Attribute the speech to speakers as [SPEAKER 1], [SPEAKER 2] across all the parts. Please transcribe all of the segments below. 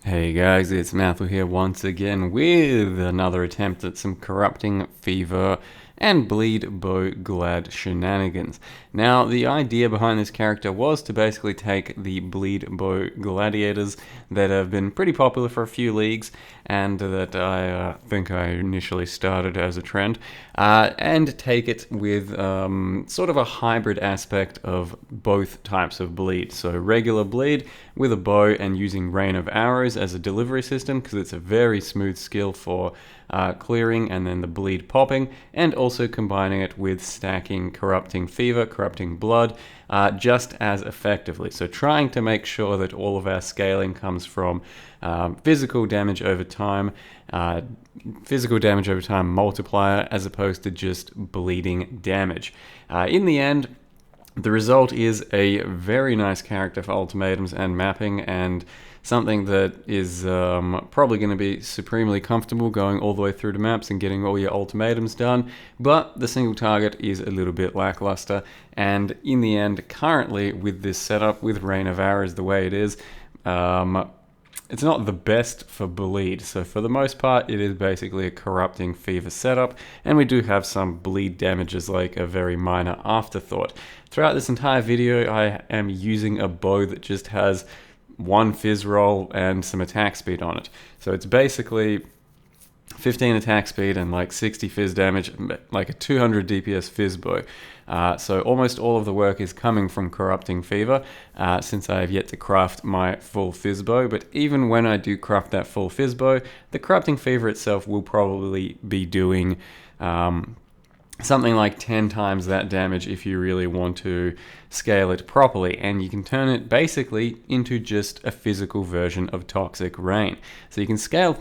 [SPEAKER 1] Hey guys, it's Matthew here once again with another attempt at some corrupting fever and bleed bow glad shenanigans. Now, the idea behind this character was to basically take the bleed bow gladiators that have been pretty popular for a few leagues and that I think I initially started as a trend, and take it with sort of a hybrid aspect of both types of bleed. So regular bleed with a bow and using rain of arrows as a delivery system because it's a very smooth skill for clearing and then the bleed popping, and also combining it with stacking corrupting fever, corrupting blood, just as effectively. So trying to make sure that all of our scaling comes from physical damage over time, multiplier, as opposed to just bleeding damage. In the end, the result is a very nice character for ultimatums and mapping, and something that is probably going to be supremely comfortable going all the way through the maps and getting all your ultimatums done, but the single target is a little bit lackluster, and in the end, currently with this setup, with Rain of Arrows the way it is, it's not the best for bleed. So for the most part, it is basically a corrupting fever setup, and we do have some bleed damages like a very minor afterthought. Throughout this entire video, I am using a bow that just has one fizz roll and some attack speed on it. So it's basically 15 attack speed and like 60 fizz damage, like a 200 DPS fizz bow. So almost all of the work is coming from corrupting fever, since I have yet to craft my full fizz bow. But even when I do craft that full fizz bow, the corrupting fever itself will probably be doing something like 10 times that damage if you really want to scale it properly, and you can turn it basically into just a physical version of Toxic Rain. So you can scale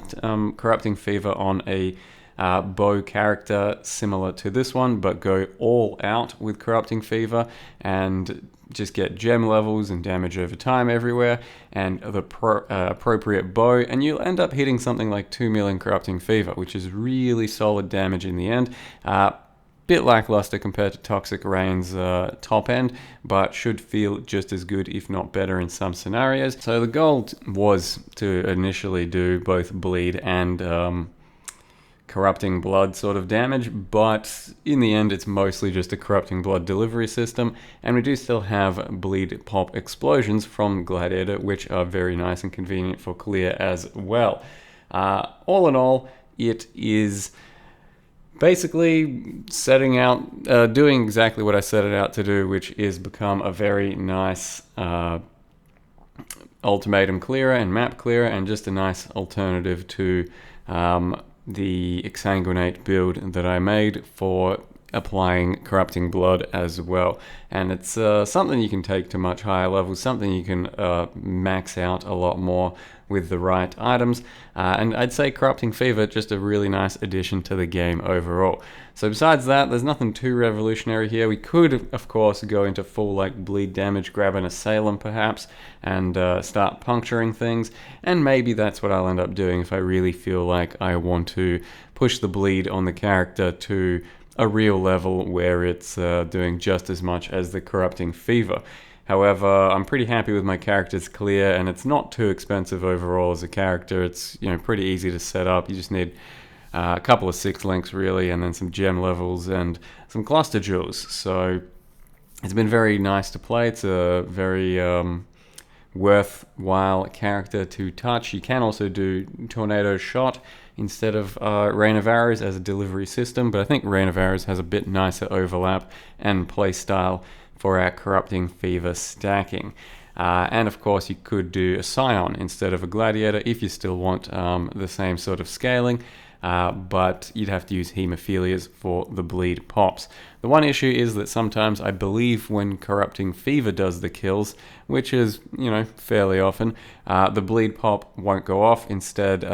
[SPEAKER 1] Corrupting Fever on a bow character similar to this one, but go all out with Corrupting Fever and just get gem levels and damage over time everywhere, and the appropriate bow, and you'll end up hitting something like 2 million Corrupting Fever, which is really solid damage in the end. Bit lackluster compared to Toxic Rain's top end, but should feel just as good, if not better, in some scenarios. So the goal was to initially do both bleed and corrupting blood sort of damage, but in the end it's mostly just a corrupting blood delivery system, and we do still have bleed pop explosions from Gladiator, which are very nice and convenient for clear as well. All in all, it is basically setting out, doing exactly what I set it out to do, which is become a very nice ultimatum clearer and map clearer, and just a nice alternative to the Exsanguinate build that I made for applying corrupting blood as well. And it's something you can take to much higher levels, something you can max out a lot more with the right items, and I'd say Corrupting Fever, just a really nice addition to the game overall. So besides that, there's nothing too revolutionary here. We could, of course, go into full like bleed damage, grab an Assailant perhaps, and start puncturing things, and maybe that's what I'll end up doing if I really feel like I want to push the bleed on the character to a real level where it's doing just as much as the Corrupting Fever. However, I'm pretty happy with my character's clear, and it's not too expensive overall as a character. It's pretty easy to set up. You just need a couple of 6 links really, and then some gem levels and some cluster jewels. So it's been very nice to play. It's a very worthwhile character to touch. You can also do Tornado Shot instead of Rain of Arrows as a delivery system, but I think Rain of Arrows has a bit nicer overlap and playstyle for our Corrupting Fever stacking. And of course you could do a Scion instead of a Gladiator if you still want the same sort of scaling, but you'd have to use Hemophilias for the bleed pops. The one issue is that sometimes I believe when Corrupting Fever does the kills, which is fairly often, the bleed pop won't go off. Instead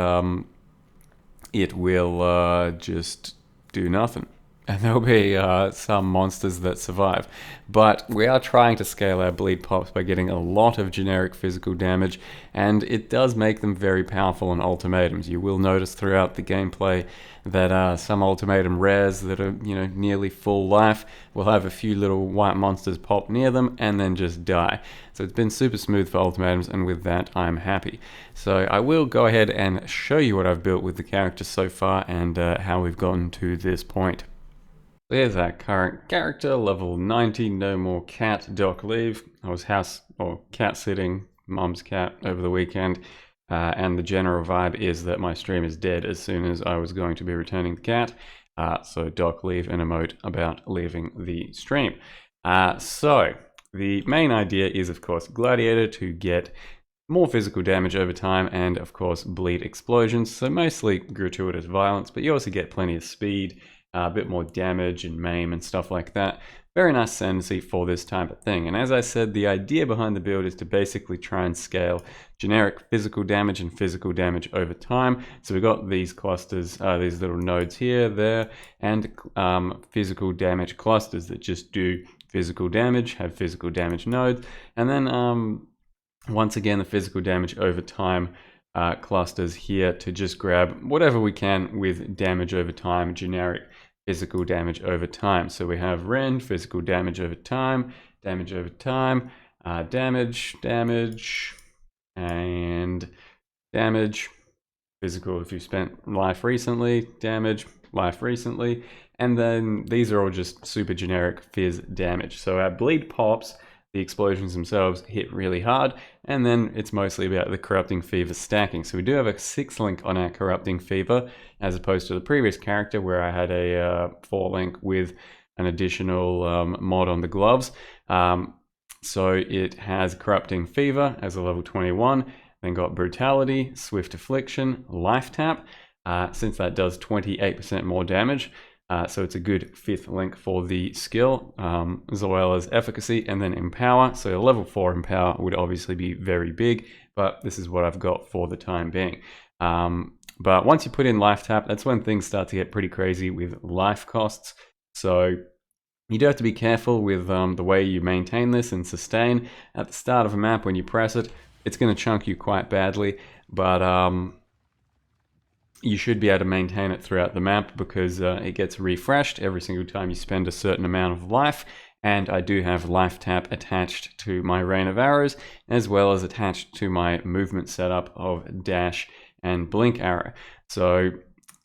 [SPEAKER 1] it will just do nothing. and there'll be some monsters that survive. But we are trying to scale our bleed pops by getting a lot of generic physical damage, and it does make them very powerful in ultimatums. You will notice throughout the gameplay that some ultimatum rares that are, nearly full life will have a few little white monsters pop near them and then just die. So it's been super smooth for ultimatums, and with that I'm happy. So I will go ahead and show you what I've built with the character so far and how we've gotten to this point. There's our current character, level 90, no more cat, doc leave. I was cat sitting mum's cat over the weekend, and the general vibe is that my stream is dead as soon as I was going to be returning the cat. So doc leave and emote about leaving the stream. So the main idea is, of course, Gladiator to get more physical damage over time and, of course, bleed explosions. So mostly gratuitous violence, but you also get plenty of speed, a bit more damage and maim and stuff like that. Very nice ascendancy for this type of thing. And as I said, the idea behind the build is to basically try and scale generic physical damage and physical damage over time. So we've got these clusters, these little nodes here, there, and physical damage clusters that just do physical damage, have physical damage nodes, and then once again the physical damage over time clusters here to just grab whatever we can with damage over time, generic physical damage over time. So we have rend, physical damage over time, damage over time, damage, and damage, physical if you spent life recently, damage, life recently, and then these are all just super generic fizz damage. So our bleed pops, the explosions themselves hit really hard, and then it's mostly about the Corrupting Fever stacking. So we do have a 6 link on our Corrupting Fever, as opposed to the previous character where I had a 4 link with an additional mod on the gloves. So it has Corrupting Fever as a level 21, then got Brutality, Swift Affliction, Life Tap, since that does 28% more damage. So it's a good 5th link for the skill, as well as efficacy, and then empower. So a level 4 empower would obviously be very big, but this is what I've got for the time being. But once you put in life tap, that's when things start to get pretty crazy with life costs. So you do have to be careful with the way you maintain this and sustain. At the start of a map, when you press it, it's going to chunk you quite badly, but you should be able to maintain it throughout the map because it gets refreshed every single time you spend a certain amount of life. And I do have life tap attached to my rain of arrows, as well as attached to my movement setup of dash and blink arrow. So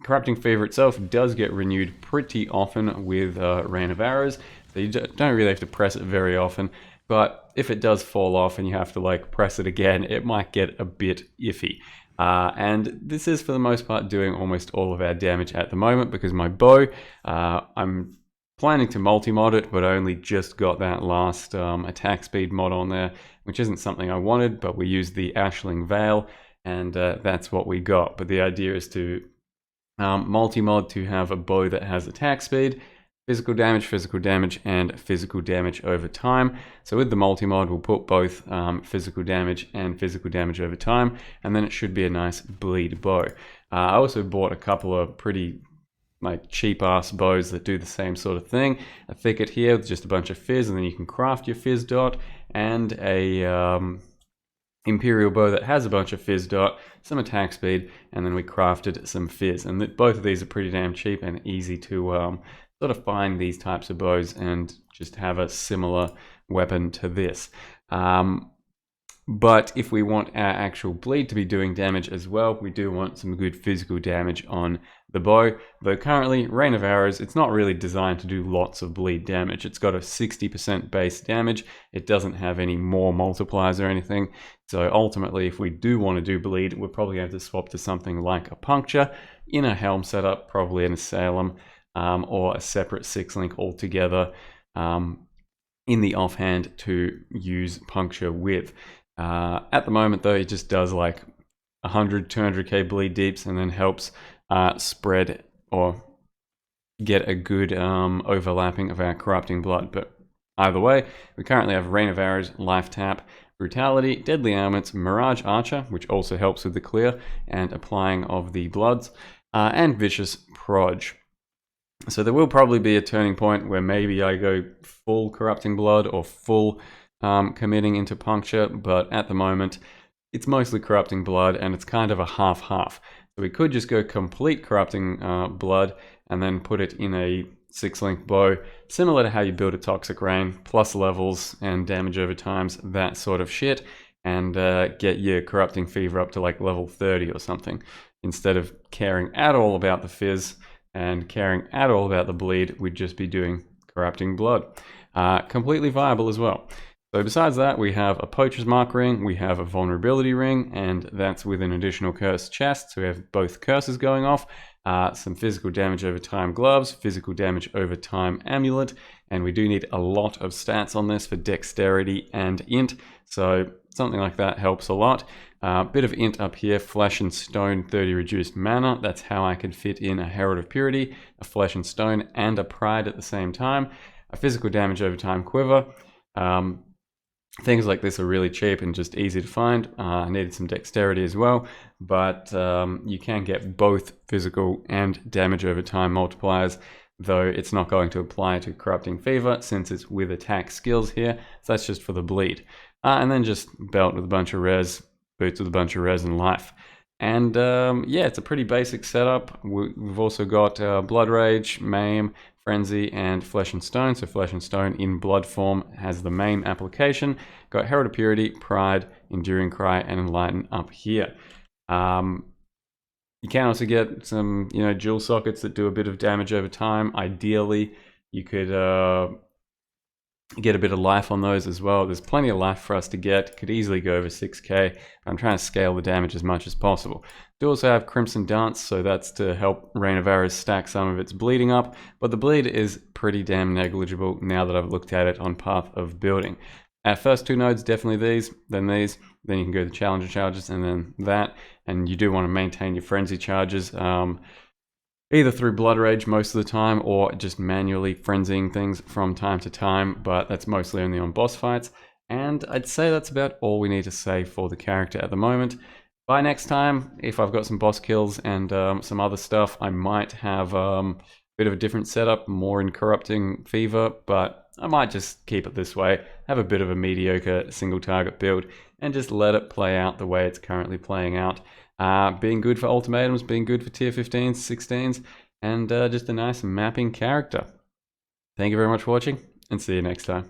[SPEAKER 1] Corrupting Fever itself does get renewed pretty often with rain of arrows, so you don't really have to press it very often. But if it does fall off and you have to press it again, it might get a bit iffy. And this is for the most part doing almost all of our damage at the moment because my bow, I'm planning to multi-mod it, but I only just got that last attack speed mod on there, which isn't something I wanted, but we used the Ashling Veil, and that's what we got. But the idea is to multi-mod to have a bow that has attack speed, physical damage, and physical damage over time. So with the multi-mod, we'll put both physical damage and physical damage over time, and then it should be a nice bleed bow. I also bought a couple of pretty cheap-ass bows that do the same sort of thing. A thicket here with just a bunch of fizz, and then you can craft your fizz dot, and a Imperial bow that has a bunch of fizz dot, some attack speed, and then we crafted some fizz. And both of these are pretty damn cheap and easy to sort of find these types of bows and just have a similar weapon to this. But if we want our actual bleed to be doing damage as well, we do want some good physical damage on the bow. Though currently, Rain of Arrows, it's not really designed to do lots of bleed damage. It's got a 60% base damage. It doesn't have any more multipliers or anything. So ultimately, if we do want to do bleed, we're probably going to swap to something like a Puncture in a Helm setup, probably an Asylum, or a separate 6-link altogether in the offhand to use Puncture with. At the moment though, it just does 100, 200k bleed deeps and then helps spread or get a good overlapping of our corrupting blood. But either way, we currently have Rain of Arrows, Life Tap, Brutality, Deadly Ailments, Mirage Archer, which also helps with the clear and applying of the bloods, and Vicious Proj. So there will probably be a turning point where maybe I go full Corrupting Blood or full committing into Puncture, but at the moment it's mostly Corrupting Blood and it's kind of a half-half. So we could just go complete Corrupting Blood and then put it in a 6-link bow, similar to how you build a Toxic Rain, plus levels and damage over times, that sort of shit, and get your Corrupting Fever up to like level 30 or something, instead of caring at all about the fizz and caring at all about the bleed. We'd just be doing Corrupting Blood. Completely viable as well. So besides that, we have a Poacher's Mark ring, we have a Vulnerability ring, and that's with an additional Curse chest, so we have both curses going off, some physical damage over time gloves, physical damage over time amulet, and we do need a lot of stats on this for dexterity and int, so something like that helps a lot. Bit of int up here, Flesh and Stone 30 reduced mana. That's how I could fit in a Herald of Purity, a Flesh and Stone, and a Pride at the same time. A physical damage over time quiver. Things like this are really cheap and just easy to find. I needed some dexterity as well, but you can get both physical and damage over time multipliers, though it's not going to apply to Corrupting Fever since it's with attack skills here, so that's just for the bleed. And then just belt with a bunch of res, boots with a bunch of res and life. And yeah, it's a pretty basic setup. We've also got Blood Rage, Maim, Frenzy, and Flesh and Stone. So Flesh and Stone in blood form has the main application. Got Herald of Purity, Pride, Enduring Cry, and Enlighten up here. You can also get some, dual sockets that do a bit of damage over time. Ideally, you could get a bit of life on those as well. There's plenty of life for us to get. Could easily go over 6k. I'm trying to scale the damage as much as possible. Do also have Crimson Dance, so that's to help Reign of Arrows stack some of its bleeding up, but the bleed is pretty damn negligible now that I've looked at it on Path of Building. Our first two nodes, definitely these, then you can go to the Challenger charges, and then that, and you do want to maintain your Frenzy charges, either through Blood Rage most of the time or just manually frenzying things from time to time, but that's mostly only on boss fights. And I'd say that's about all we need to say for the character at the moment. By next time, if I've got some boss kills and some other stuff, I might have a bit of a different setup, more in Corrupting Fever, but I might just keep it this way, have a bit of a mediocre single target build, and just let it play out the way it's currently playing out. Being good for ultimatums, being good for tier 15s, 16s, and just a nice mapping character. Thank you very much for watching, and see you next time.